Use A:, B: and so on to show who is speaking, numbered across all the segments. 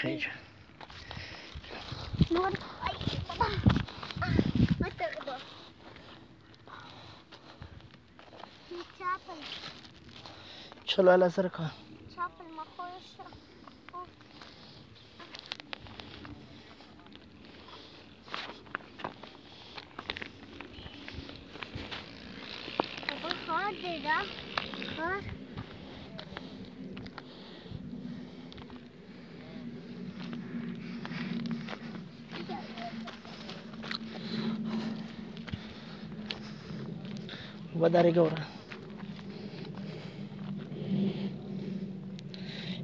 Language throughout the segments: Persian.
A: خیجه
B: نور ای بابا متقبل چاپل
A: چلو على سرکان
B: چاپل ما خوش بابا خواهد دیده خواهد
A: وداري قورة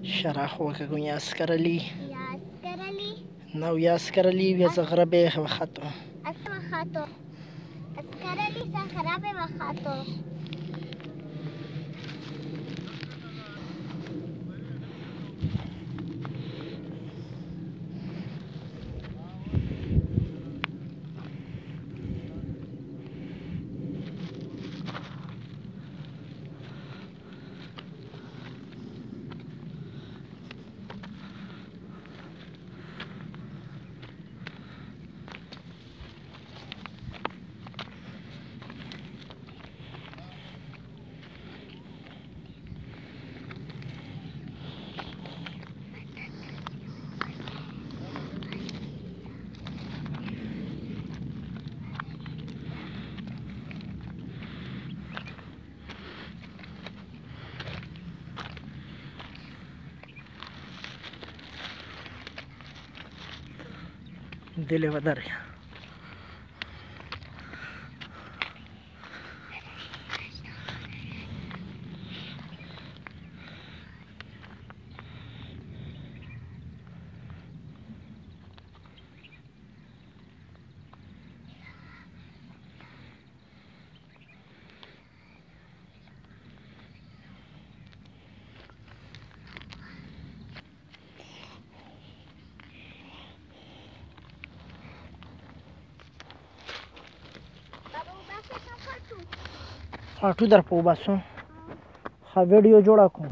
A: شرح وكاكو ياسكرلي نو ياسكرلي بيزغربي وخطو
B: اسمع خطو اسكرلي سخرابي وخطو
A: دلي وداري फाटू दर पो बसो हाँ वीडियो जोड़ा को